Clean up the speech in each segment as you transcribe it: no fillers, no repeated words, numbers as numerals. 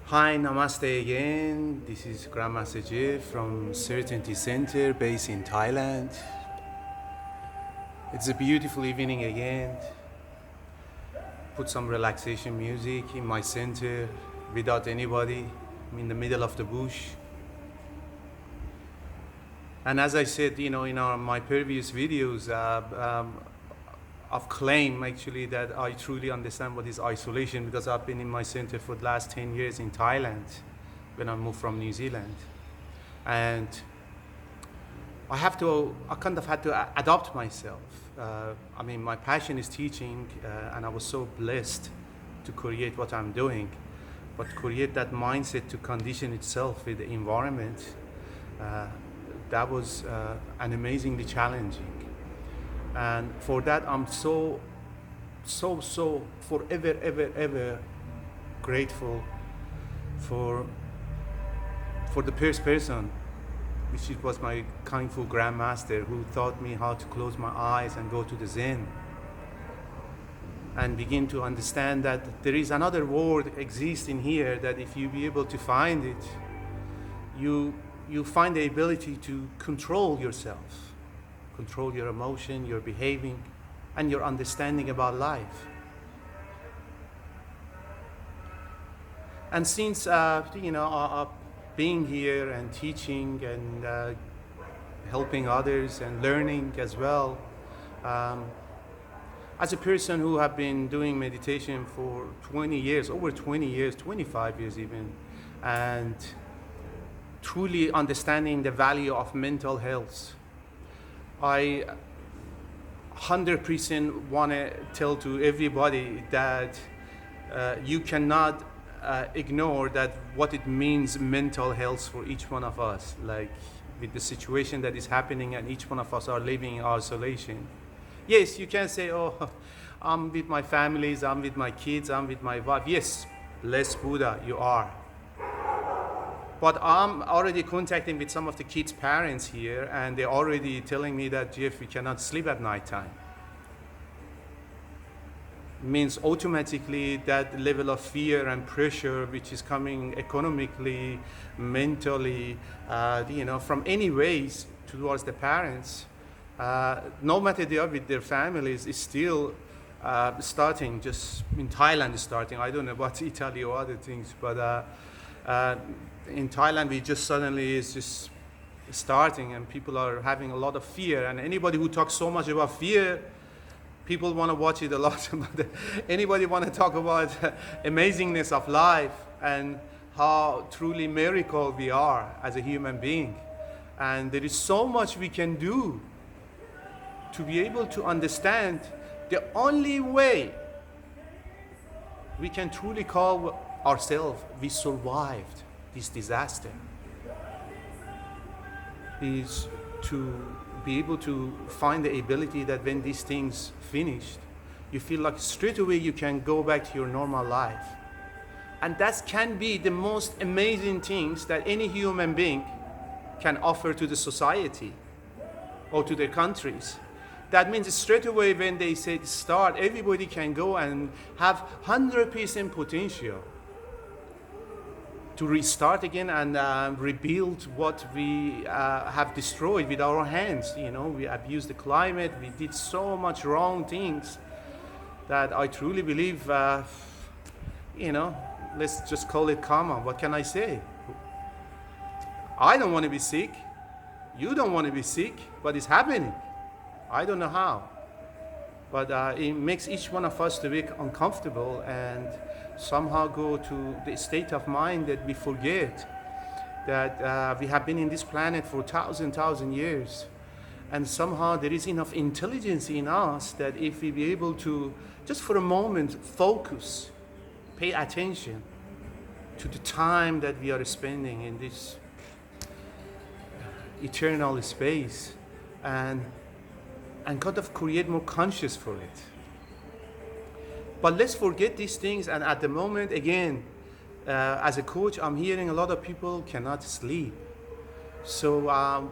Hi, Namaste again. This is Grandmaster Jeff from Certainty Center based in Thailand. It's a beautiful evening again. Put some relaxation music in my center without anybody. I'm in the middle of the bush. And as I said, in my previous videos, I've claimed actually that I truly understand what is isolation because I've been in my center for the last 10 years in Thailand when I moved from New Zealand. And I kind of had to adopt myself. My passion is teaching, and I was so blessed to create what I'm doing. But create that mindset to condition itself with the environment, that was an amazingly challenging. And for that, I'm so forever, ever grateful for the first person, which was my Kung Fu grandmaster, who taught me how to close my eyes and go to the Zen and begin to understand that there is another world exists in here, that if you be able to find it, you find the ability to control yourself, control your emotion, your behaving, and your understanding about life. And since being here and teaching and helping others and learning as well, as a person who have been doing meditation for 20 years, over 20 years, 25 years even, and truly understanding the value of mental health, I 100% want to tell to everybody that you cannot ignore that what it means mental health for each one of us, like with the situation that is happening and each one of us are living in isolation. Yes, you can say, oh, I'm with my families, I'm with my kids, I'm with my wife. Yes, bless Buddha, you are. But I'm already contacting with some of the kids' parents here, and they're already telling me that, Jeff, we cannot sleep at night time. Means automatically that level of fear and pressure which is coming economically, mentally, from any ways towards the parents, no matter they are with their families, is still starting. Just in Thailand is starting. I don't know about Italy or other things, but in Thailand we just suddenly is just starting, and people are having a lot of fear. And anybody who talks so much about fear, people want to watch it a lot. Anybody want to talk about amazingness of life and how truly miracle we are as a human being. And there is so much we can do to be able to understand the only way we can truly call ourselves we survived this disaster is to be able to find the ability that when these things finished, you feel like straight away you can go back to your normal life. And that can be the most amazing things that any human being can offer to the society or to their countries. That means straight away when they say start, everybody can go and have 100% potential to restart again and rebuild what we have destroyed with our hands. We abused the climate, we did so much wrong things that I truly believe, let's just call it karma. What can I say? I don't want to be sick. You don't want to be sick, but it's happening. I don't know how. But it makes each one of us to be uncomfortable and somehow go to the state of mind that we forget that we have been in this planet for thousand years, and somehow there is enough intelligence in us that if we be able to just for a moment focus, pay attention to the time that we are spending in this eternal space, and kind of create more conscious for it. But let's forget these things. And at the moment, again, as a coach, I'm hearing a lot of people cannot sleep. So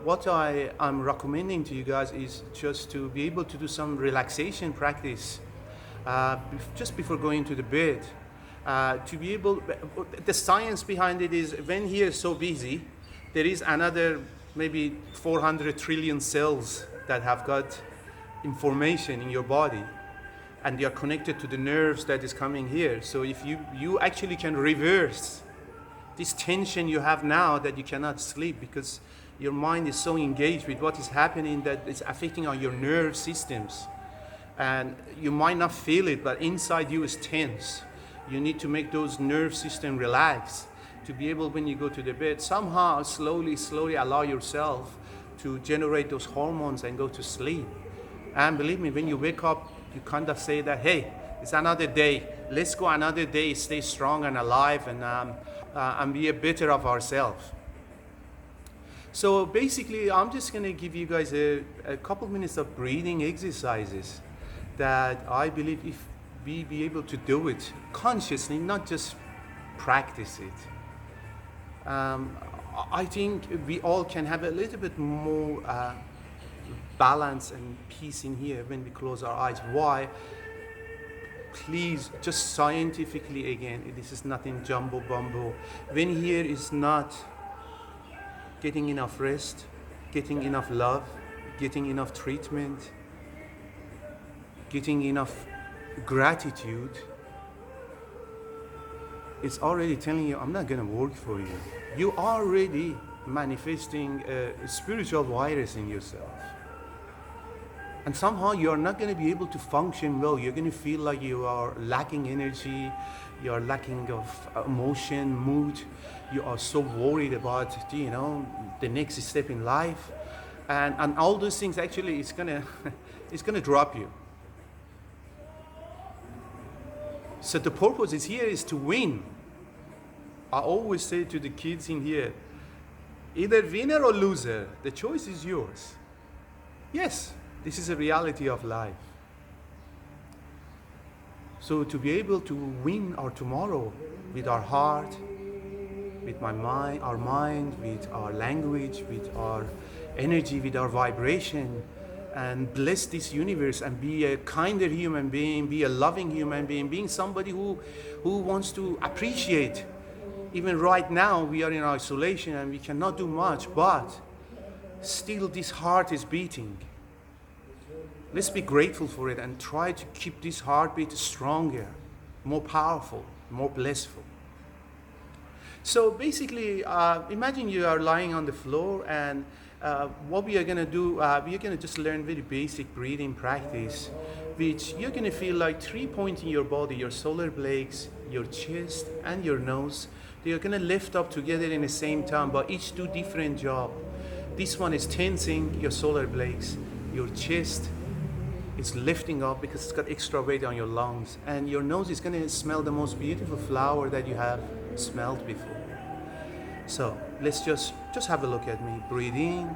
what I'm recommending to you guys is just to be able to do some relaxation practice just before going to the bed. To be able, the science behind it is when here is so busy, there is another maybe 400 trillion cells that have got information in your body, and they are connected to the nerves that is coming here. So if you actually can reverse this tension you have now that you cannot sleep because your mind is so engaged with what is happening that it's affecting on your nerve systems. And you might not feel it, but inside you is tense. You need to make those nerve system relax to be able, when you go to the bed, somehow slowly allow yourself to generate those hormones and go to sleep. And believe me, when you wake up, you kind of say that, hey, it's another day. Let's go another day, stay strong and alive, and be a better of ourselves. So basically, I'm just going to give you guys a couple minutes of breathing exercises that I believe if we be able to do it consciously, not just practice it, I think we all can have a little bit more balance and peace in here when we close our eyes. Why? Please, just scientifically again, this is nothing jumbo bumbo. When here is not getting enough rest, getting enough love, getting enough treatment, getting enough gratitude, it's already telling you, I'm not going to work for you. You're already manifesting a spiritual virus in yourself. And somehow you're not going to be able to function well. You're going to feel like you are lacking energy, you're lacking of emotion, mood. You are so worried about, the next step in life. And all those things actually it's going to drop you. So the purpose is here is to win. I always say to the kids in here, either winner or loser, the choice is yours. Yes, this is a reality of life. So to be able to win our tomorrow with our heart, with our mind, with our language, with our energy, with our vibration, and bless this universe and be a kinder human being, be a loving human being somebody who wants to appreciate. Even right now we are in isolation and we cannot do much, but still this heart is beating. Let's be grateful for it and try to keep this heartbeat stronger, more powerful, more blissful. So basically, imagine you are lying on the floor, and what we are going to do, we are going to just learn very basic breathing practice, which you're going to feel like 3 points in your body, your solar blades, your chest, and your nose. They are going to lift up together in the same time, but each do different job. This one is tensing your solar blades, your chest is lifting up because it's got extra weight on your lungs, and your nose is going to smell the most beautiful flower that you have smelled before. So let's just have a look at me. Breathe in.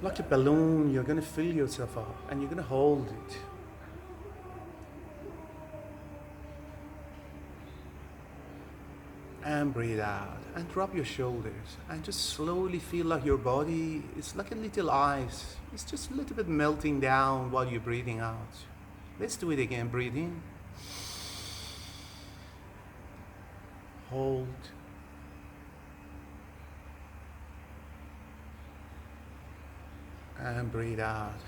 Like a balloon, you're going to fill yourself up and you're going to hold it. And breathe out and drop your shoulders and just slowly feel like your body is like a little ice. It's just a little bit melting down while you're breathing out. Let's do it again. Breathe in. Hold. And breathe out.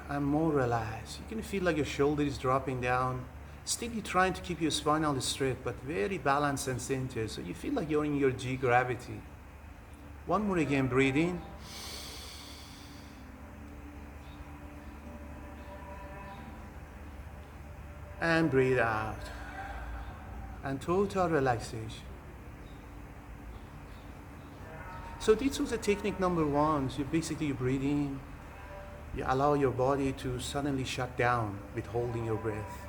And more relaxed. You can feel like your shoulder is dropping down. Still you're trying to keep your spine straight, but very balanced and centered. So you feel like you're in your G gravity. One more again, breathe in. And breathe out. And total relaxation. So this was a technique number one. So basically you breathe in. You allow your body to suddenly shut down with holding your breath.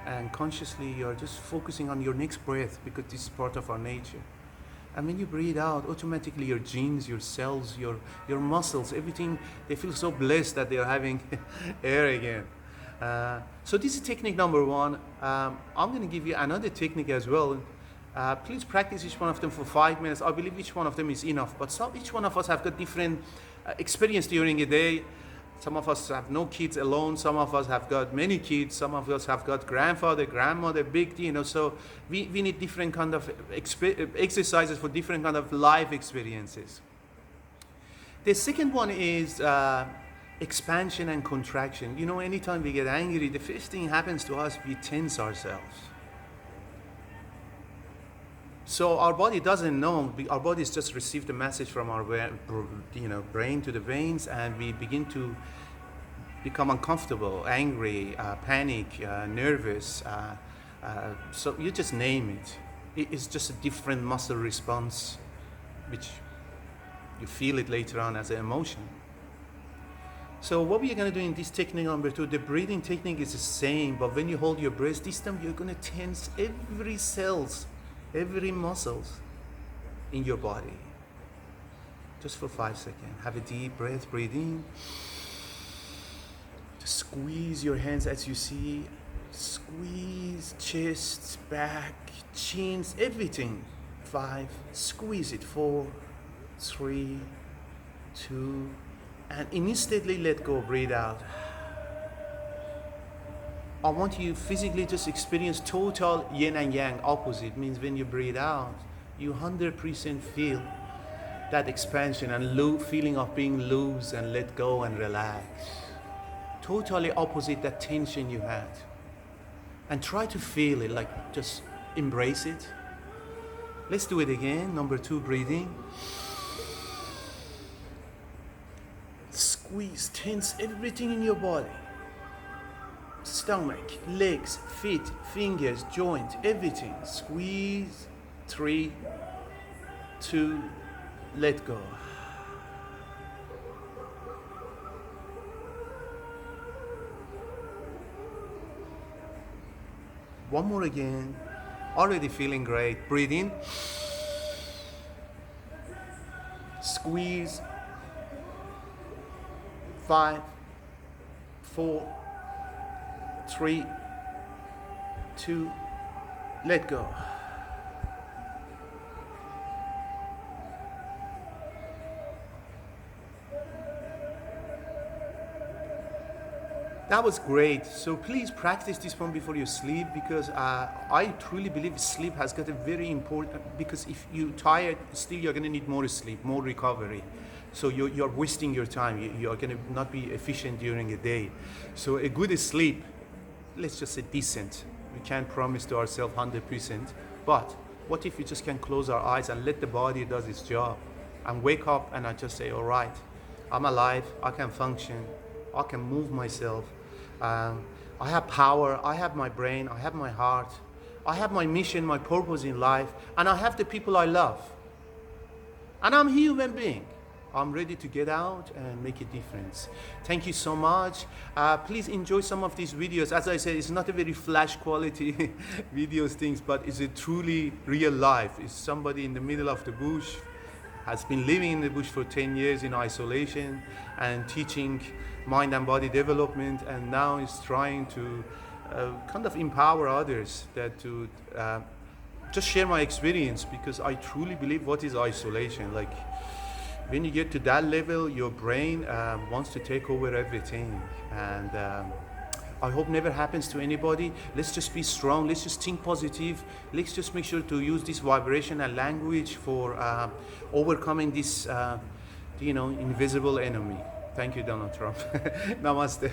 And consciously you're just focusing on your next breath because this is part of our nature. And when you breathe out, automatically your genes, your cells, your muscles, everything, they feel so blessed that they are having air again. So this is technique number one. I'm going to give you another technique as well. Please practice each one of them for 5 minutes. I believe each one of them is enough, but each one of us have got different experience during a day. Some of us have no kids alone. Some of us have got many kids. Some of us have got grandfather, grandmother, big, so we need different kind of exercises for different kind of life experiences. The second one is expansion and contraction. Anytime we get angry, the first thing happens to us, we tense ourselves. So our body doesn't know. Our bodies just received a message from our brain to the veins, and we begin to become uncomfortable, angry, panic, nervous. So you just name it. It's just a different muscle response, which you feel it later on as an emotion. So what we're going to do in this technique number 2, the breathing technique is the same, but when you hold your breath, this time you're going to tense every cells, every muscles in your body. Just for 5 seconds. Have a deep breath, breathe in. Just squeeze your hands as you see. Squeeze chest, back, chins, everything. 5, squeeze it. 4, 3, 2, and instantly let go, breathe out. I want you physically just experience total yin and yang, opposite. Means when you breathe out, you 100% feel that expansion and feeling of being loose and let go and relax. Totally opposite that tension you had. And try to feel it, like just embrace it. Let's do it again. Number 2, breathing. Squeeze, tense everything in your body. Stomach, legs, feet, fingers, joint, everything. Squeeze. 3, 2, let go. One more again. Already feeling great. Breathe in. Squeeze. 5, 4, 3, 2, let go. That was great. So please practice this one before you sleep, because I truly believe sleep has got a very important, because if you're tired, still you're going to need more sleep, more recovery. So you're wasting your time. You're going to not be efficient during a day. So a good sleep, let's just say decent. We can't promise to ourselves 100%. But what if we just can close our eyes and let the body do its job, and wake up and I just say, all right, I'm alive, I can function, I can move myself. I have power, I have my brain, I have my heart, I have my mission, my purpose in life, and I have the people I love. And I'm a human being. I'm ready to get out and make a difference. Thank you so much. Please enjoy some of these videos. As I said, it's not a very flash quality videos things, but it's a truly real life. It's somebody in the middle of the bush, has been living in the bush for 10 years in isolation and teaching mind and body development, and now is trying to kind of empower others that to just share my experience, because I truly believe what is isolation. Like, when you get to that level, your brain wants to take over everything, and I hope never happens to anybody. Let's just be strong. Let's just think positive. Let's just make sure to use this vibration and language for overcoming this, invisible enemy. Thank you, Donald Trump. Namaste.